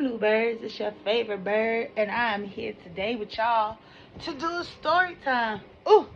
Bluebirds, it's your favorite bird, and I'm here today with y'all to do a story time. Ooh,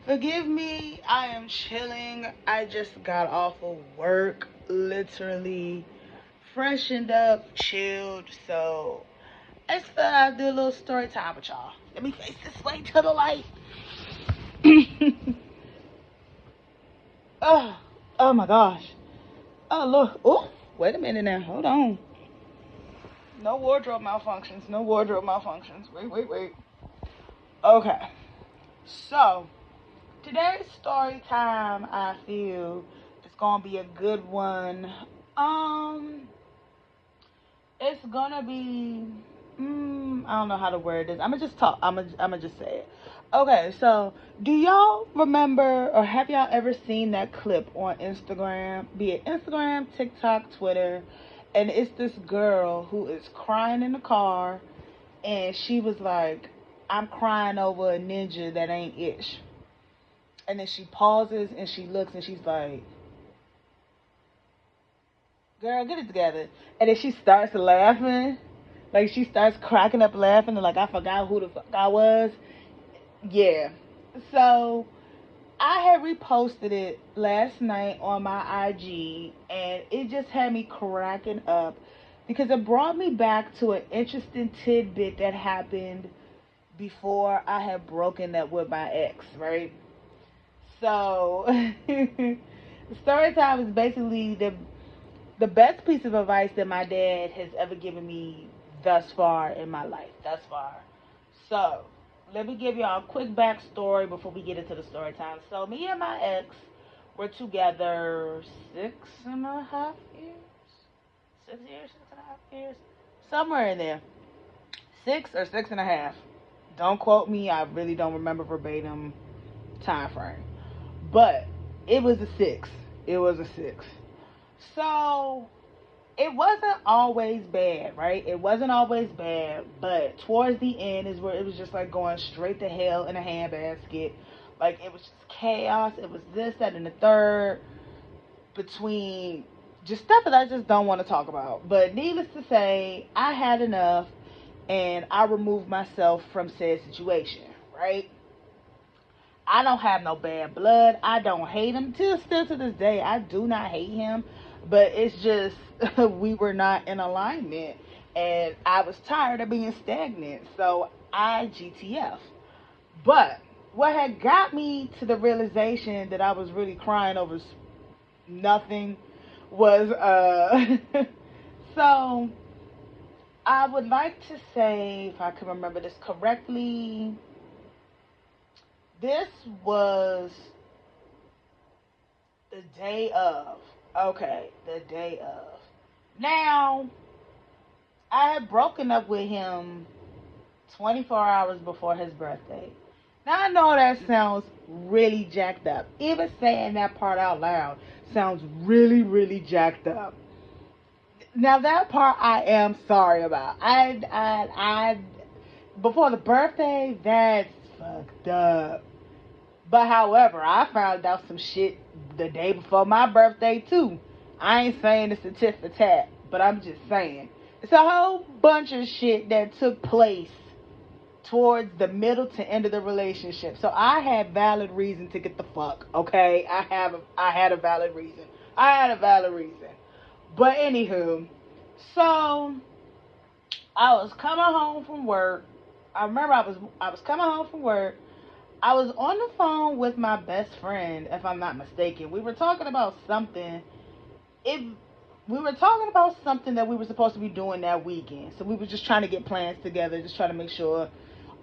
forgive me, I am chilling. I just got off of work, literally freshened up, chilled. So I just thought I'd do a little story time with y'all. Let me face this way to the light. oh, oh my gosh. Oh look. Oh, wait a minute now. Hold on. No wardrobe malfunctions. No wardrobe malfunctions. Wait. Okay. So, today's story time, I feel, is going to be a good one. Um, it's going to be, I don't know how to word this. I'm going to just talk. I'm going to just say it. Okay, so, do y'all remember or have y'all ever seen that clip on Instagram? Be it Instagram, TikTok, Twitter. And it's this girl who is crying in the car, and she was like, I'm crying over a ninja that ain't itch. And then she pauses and she looks and she's like, girl, get it together. And then she starts laughing. Like, she starts cracking up laughing and like, I forgot who the fuck I was. Yeah. So I had reposted it last night on my IG, and it just had me cracking up because it brought me back to an interesting tidbit that happened before I had broken up with my ex, right? So, story time is basically the best piece of advice that my dad has ever given me thus far in my life, thus far. So, let me give y'all a quick backstory before we get into the story time. So, me and my ex were together 6.5 years, 6 years, 6.5 years, somewhere in there, 6 or 6.5. Don't quote me. I really don't remember verbatim time frame, but it was a six. It was a six. So it wasn't always bad, right? It wasn't always bad, but towards the end is where it was just like going straight to hell in a handbasket. Like, it was just chaos. It was this, that, and the third, between just stuff that I just don't want to talk about. But needless to say, I had enough, and I removed myself from said situation, right? I don't have no bad blood. I don't hate him. Still to this day, I do not hate him. But it's just we were not in alignment, and I was tired of being stagnant. So I GTF. But what had got me to the realization that I was really crying over nothing was so I would like to say, if I can remember this correctly, this was the day of. Okay, the day of. Now, I had broken up with him 24 hours before his birthday. Now, I know that sounds really jacked up. Even saying that part out loud sounds really, really jacked up. Now, that part I am sorry about. Before the birthday, that's fucked up. But however, I found out some shit the day before my birthday too. I ain't saying it's a tit for tat, but I'm just saying. It's a whole bunch of shit that took place towards the middle to end of the relationship. So I had valid reason to get the fuck, okay? I had a valid reason. I had a valid reason. But anywho, so I was coming home from work. I remember I was coming home from work. I was on the phone with my best friend, if I'm not mistaken. We were talking about something. If we were talking about something that we were supposed to be doing that weekend. So we were just trying to get plans together, just trying to make sure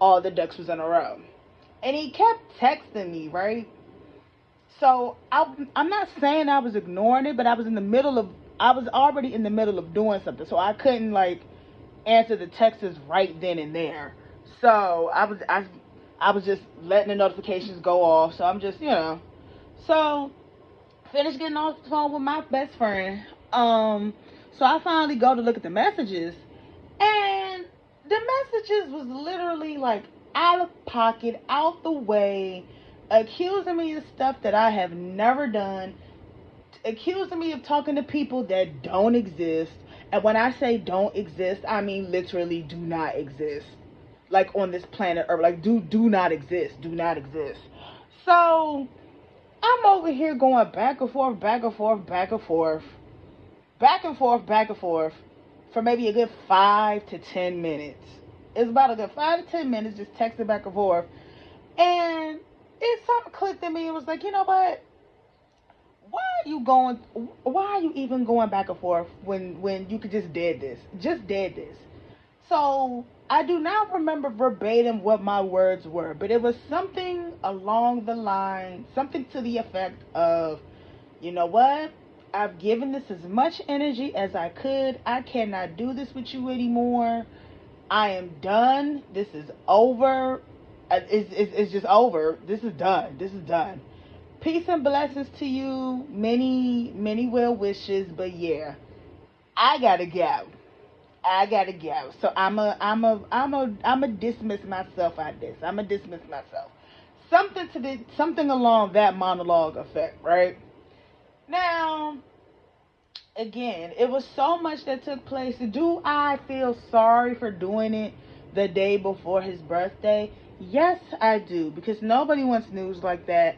all the ducks was in a row. And he kept texting me, right? So I'm not saying I was ignoring it, but I was already in the middle of doing something. So I couldn't like answer the texts right then and there. So I was just letting the notifications go off. So I'm just, So finished getting off the phone with my best friend. So I finally go to look at the messages, and the messages was literally like out of pocket, out the way, accusing me of stuff that I have never done, accusing me of talking to people that don't exist, And when I say don't exist, I mean literally do not exist. Like on this planet Earth. Like do not exist. Do not exist. So I'm over here going back and forth, back and forth, back and forth, back and forth, back and forth for maybe a good 5 to 10 minutes. It's about a good 5 to 10 minutes just texting back and forth. And it something clicked in me. It was like, you know what? Why are you even going back and forth when you could just dead this? Just dead this. So I do not remember verbatim what my words were, but it was something along the line, something to the effect of, you know what? I've given this as much energy as I could. I cannot do this with you anymore. I am done. This is over. It's just over. This is done. This is done. Peace and blessings to you. Many, many well wishes. But yeah, I gotta go. I gotta go. So I'm a dismiss myself out this. I'm a dismiss myself. Something along that monologue effect, right? Now, again, it was so much that took place. Do I feel sorry for doing it the day before his birthday? Yes, I do, because nobody wants news like that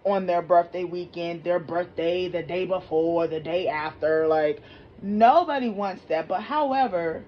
on their birthday weekend, their birthday the day before, the day after. Like, nobody wants that. But however,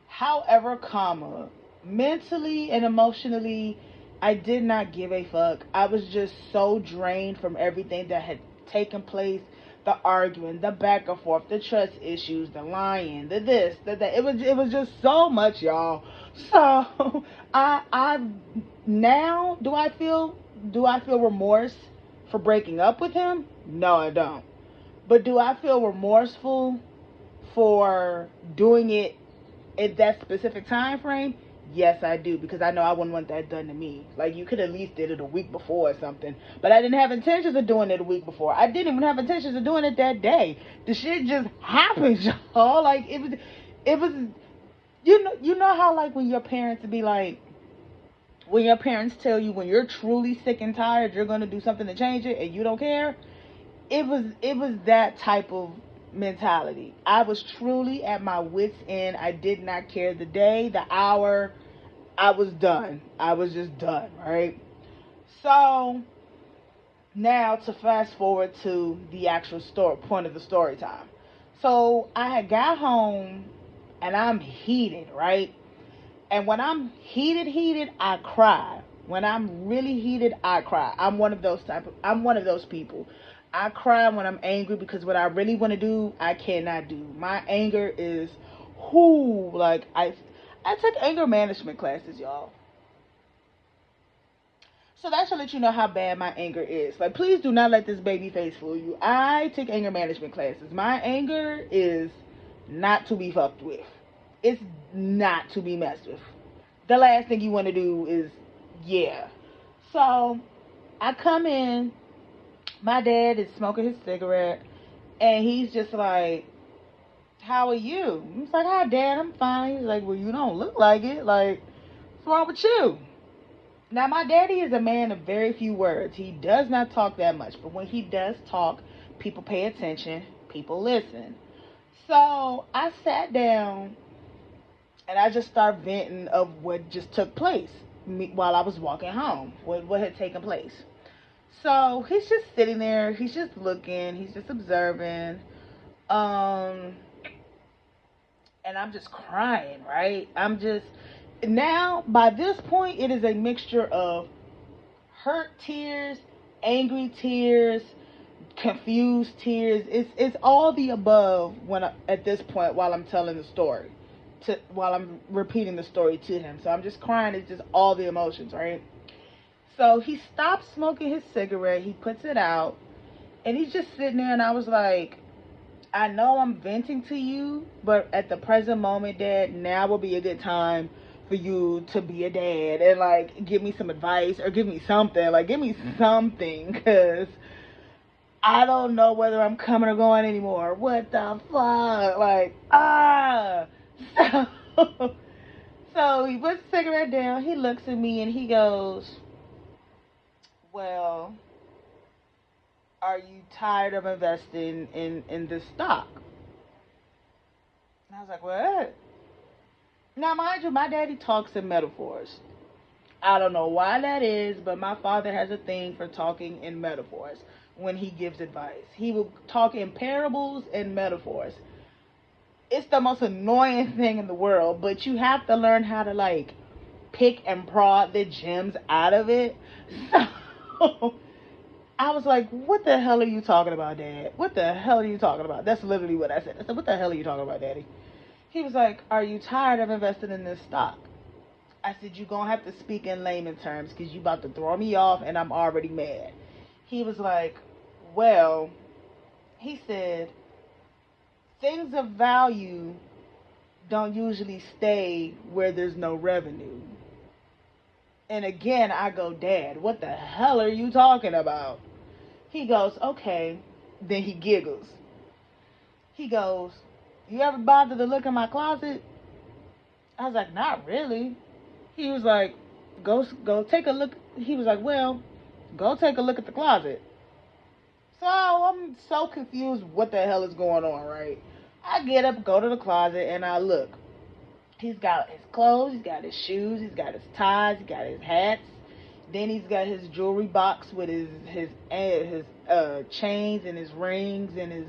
comma, mentally and emotionally, I did not give a fuck. I was just so drained from everything that had taken place, the arguing, the back and forth, the trust issues, the lying, the this, the that. It was just so much, y'all. So I now do I feel remorse for breaking up with him? No, I don't. But do I feel remorseful for doing it in that specific time frame? Yes, I do, because I know I wouldn't want that done to me. Like, you could at least did it a week before or something. But I didn't have intentions of doing it a week before. I didn't even have intentions of doing it that day. The shit just happened, y'all. Like, it was. You know how, like, when your parents be like, when your parents tell you when you're truly sick and tired, you're gonna do something to change it, and you don't care. It was that type of mentality. I was truly at my wits end. I did not care the day, the hour. I was done. I was just done, right? So now to fast forward to the actual story point of the story time. So I had got home and I'm heated, right? And when I'm heated, I cry. When I'm really heated, I cry. I'm one of those people. I cry when I'm angry because what I really want to do, I cannot do. My anger is whoo, like I took anger management classes, y'all. So that should let you know how bad my anger is. Like, please do not let this baby face fool you. I took anger management classes. My anger is not to be fucked with. It's not to be messed with. The last thing you want to do is, yeah. So I come in. My dad is smoking his cigarette, and he's just like, "How are you?" I'm like, "Hi, Dad. I'm fine." He's like, "Well, you don't look like it. Like, what's wrong with you?" Now, my daddy is a man of very few words. He does not talk that much, but when he does talk, people pay attention, people listen. So I sat down and I just started venting of what just took place while I was walking home, what had taken place. So he's just sitting there, he's just looking, he's just observing, um, and I'm just crying, right? I'm just now by this point it is a mixture of hurt tears, angry tears, confused tears. It's all the above at this point while I'm telling the story, while I'm repeating the story to him. So I'm just crying. It's just all the emotions, right? So he stops smoking his cigarette. He puts it out, and he's just sitting there. And I was like, I know I'm venting to you, but at the present moment, Dad, now will be a good time for you to be a dad and like give me some advice or give me something. Like, give me something, because I don't know whether I'm coming or going anymore. What the fuck? Like, ah. So, so he puts the cigarette down. He looks at me and he goes, "Well, are you tired of investing in this stock?" I was like, what? Now, mind you, my daddy talks in metaphors. I don't know why that is, but my father has a thing for talking in metaphors when he gives advice. He will talk in parables and metaphors. It's the most annoying thing in the world, but you have to learn how to like pick and prod the gems out of it. So I was like, what the hell are you talking about, Dad? What the hell are you talking about? That's literally what I said. I said, what the hell are you talking about, Daddy? He was like, are you tired of investing in this stock? I said, you're going to have to speak in layman terms because you about to throw me off and I'm already mad. He was like, well, he said, things of value don't usually stay where there's no revenue. And again, I go, Dad, what the hell are you talking about? He goes, okay. Then he giggles. He goes, you ever bother to look in my closet? I was like, not really. He was like, go take a look. He was like, well, go take a look at the closet. So I'm so confused what the hell is going on, right? I get up, go to the closet, and I look. He's got his clothes, he's got his shoes, he's got his ties, he's got his hats. Then he's got his jewelry box with his chains and his rings and his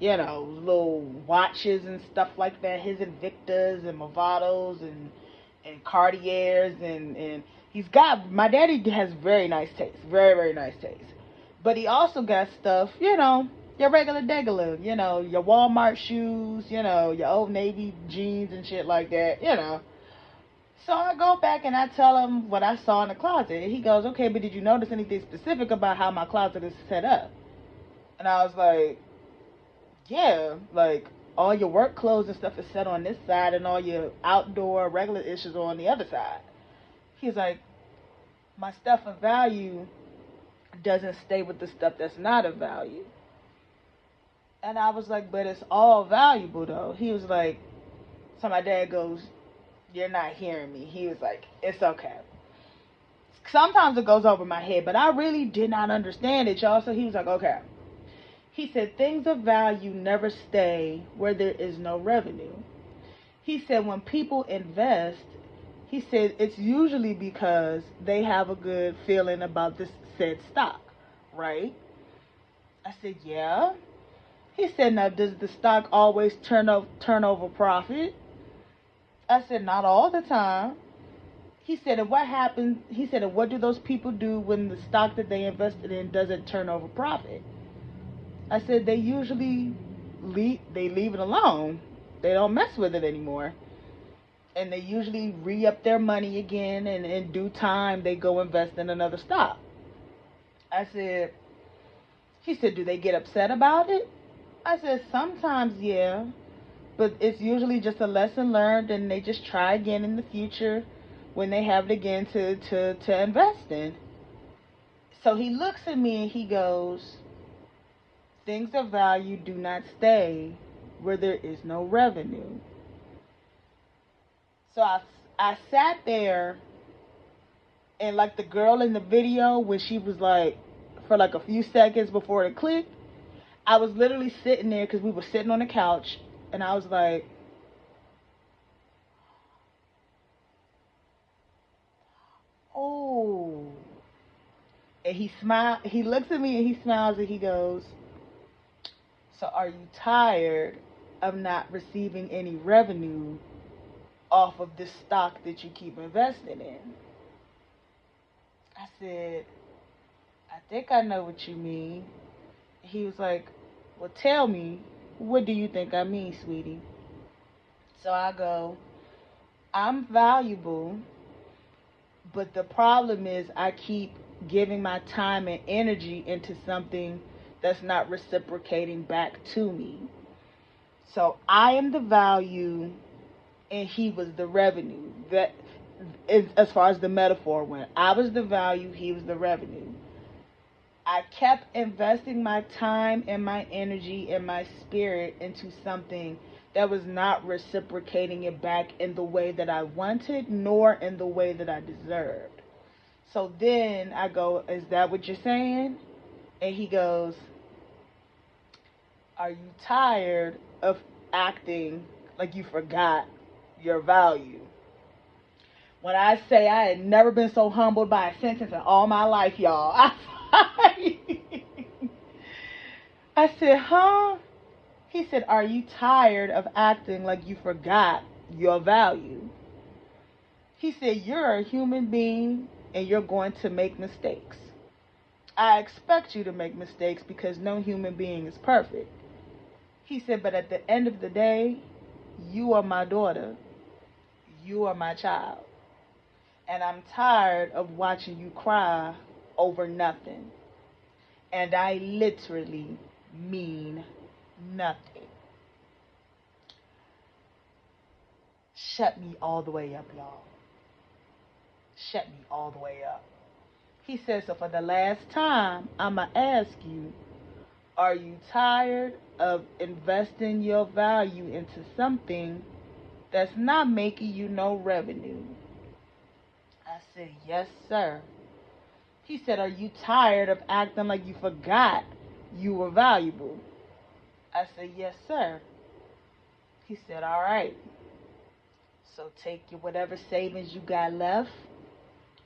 little watches and stuff like that. His Invictas and Movados and Cartiers and he's got, my daddy has very nice taste, very very nice taste. But he also got stuff, your regular degular, your Walmart shoes, your Old Navy jeans and shit like that. So I go back and I tell him what I saw in the closet. And he goes, okay, but did you notice anything specific about how my closet is set up? And I was like, yeah, like all your work clothes and stuff is set on this side and all your outdoor regular issues are on the other side. He's like, my stuff of value doesn't stay with the stuff that's not of value. And I was like, but it's all valuable though. He was like, so my dad goes, you're not hearing me. He was like, it's okay. Sometimes it goes over my head, but I really did not understand it, y'all. So he was like, okay. He said, things of value never stay where there is no revenue. He said, when people invest, he said, it's usually because they have a good feeling about this said stock, right? I said, yeah. He said, now, does the stock always turn over profit? I said, not all the time. He said, and what happens? He said, and what do those people do when the stock that they invested in doesn't turn over profit? I said, they usually leave it alone. They don't mess with it anymore. And they usually re-up their money again, and in due time, they go invest in another stock. I said, he said, do they get upset about it? I said, sometimes, yeah. But it's usually just a lesson learned, and they just try again in the future when they have it again to invest in. So he looks at me and he goes, things of value do not stay where there is no revenue. So I sat there, and like the girl in the video, when she was like, for like a few seconds before it clicked, I was literally sitting there because we were sitting on the couch, and I was like, oh. And he smiled. He looks at me and he smiles and he goes, so are you tired of not receiving any revenue off of this stock that you keep investing in? I said, I think I know what you mean. He was like, well, tell me, what do you think I mean, sweetie? So I go, I'm valuable, but the problem is I keep giving my time and energy into something that's not reciprocating back to me. So I am the value and he was the revenue. That is, as far as the metaphor went, I was the value, he was the revenue. I kept investing my time and my energy and my spirit into something that was not reciprocating it back in the way that I wanted, nor in the way that I deserved. So then I go, is that what you're saying? And he goes, are you tired of acting like you forgot your value. When I say I had never been so humbled by a sentence in all my life, y'all. I said, huh? He said, are you tired of acting like you forgot your value? He said, you're a human being and you're going to make mistakes. I expect you to make mistakes because no human being is perfect. He said, but at the end of the day, you are my daughter. You are my child. And I'm tired of watching you cry over nothing. And I literally mean nothing. Shut me all the way up, y'all. Shut me all the way up. He says, so for the last time, I'ma ask you, are you tired of investing your value into something that's not making you no revenue? I said, yes, sir. He said, are you tired of acting like you forgot you were valuable? I said, yes, sir. He said, all right. So take your whatever savings you got left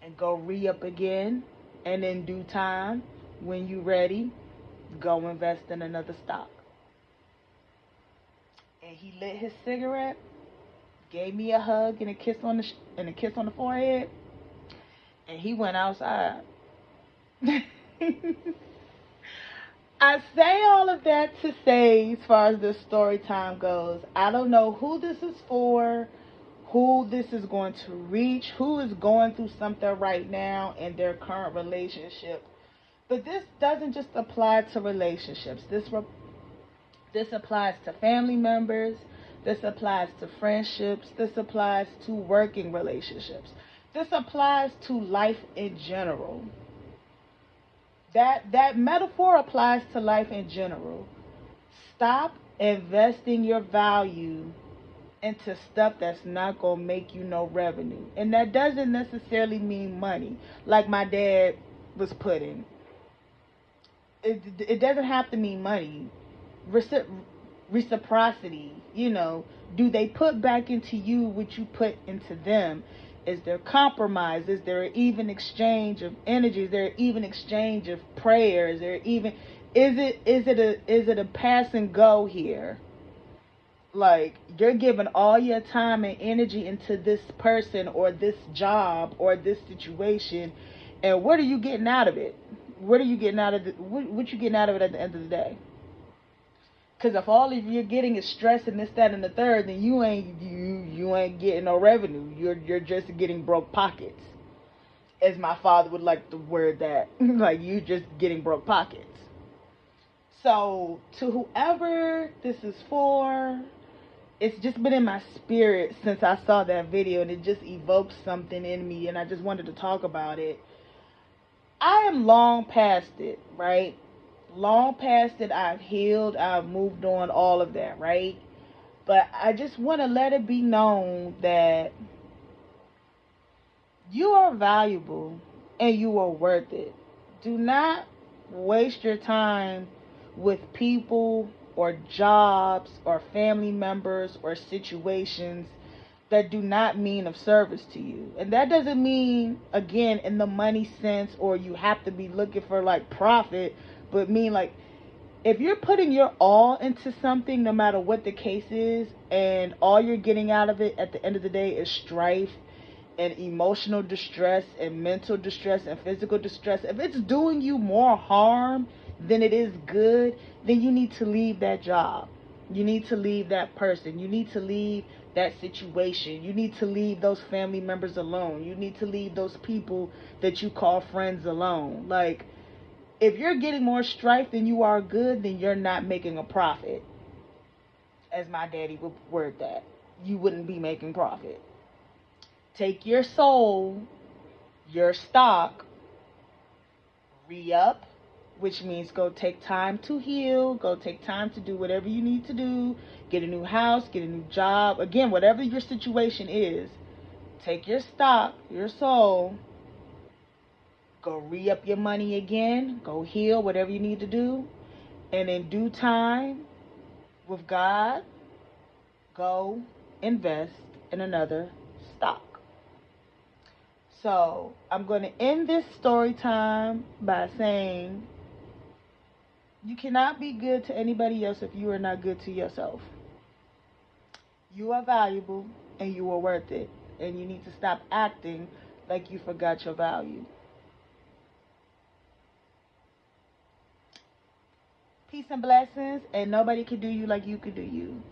and go re-up again. And in due time, when you ready, go invest in another stock. And he lit his cigarette, gave me a hug and a kiss on the forehead, and he went outside. I say all of that to say, as far as the story time goes, I don't know who this is for, who this is going to reach, who is going through something right now in their current relationship. But this doesn't just apply to relationships. This applies to family members. This applies to friendships. This applies to working relationships. This applies to life in general. That metaphor applies to life in general. Stop investing your value into stuff that's not going to make you no revenue. And that doesn't necessarily mean money, like my dad was putting. It doesn't have to mean money. Reciprocity, do they put back into you what you put into them? Is there compromise? Is there an even exchange of energy? Is there an even exchange of prayers? Is it a pass and go here? Like, you're giving all your time and energy into this person or this job or this situation, and what are you getting out of it? What are you getting out of it? What you getting out of it at the end of the day? Because if all of you're getting is stress and this, that, and the third, then you ain't getting no revenue. You're just getting broke pockets, as my father would like to word that. Like, you just getting broke pockets. So to whoever this is for, it's just been in my spirit since I saw that video, and it just evoked something in me, and I just wanted to talk about it. I am long past it, right? Long past it. I've healed, I've moved on, all of that, right? But I just want to let it be known that you are valuable and you are worth it. Do not waste your time with people or jobs or family members or situations that do not mean of service to you. And that doesn't mean, again, in the money sense, or you have to be looking for like profit, but mean like, if you're putting your all into something, no matter what the case is, and all you're getting out of it at the end of the day is strife and emotional distress and mental distress and physical distress, if it's doing you more harm than it is good, then you need to leave that job. You need to leave that person. You need to leave that situation. You need to leave those family members alone. You need to leave those people that you call friends alone. Like, if you're getting more strife than you are good, then you're not making a profit. As my daddy would word that. You wouldn't be making profit. Take your soul, your stock, re-up, which means go take time to heal, go take time to do whatever you need to do, get a new house, get a new job. Again, whatever your situation is, take your stock, your soul, go re-up your money again, go heal, whatever you need to do, and in due time, with God, go invest in another stock. So I'm going to end this story time by saying you cannot be good to anybody else if you are not good to yourself. You are valuable and you are worth it. And you need to stop acting like you forgot your value. Peace and blessings, and nobody can do you like you can do you.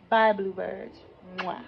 Bye, bluebirds. Mwah.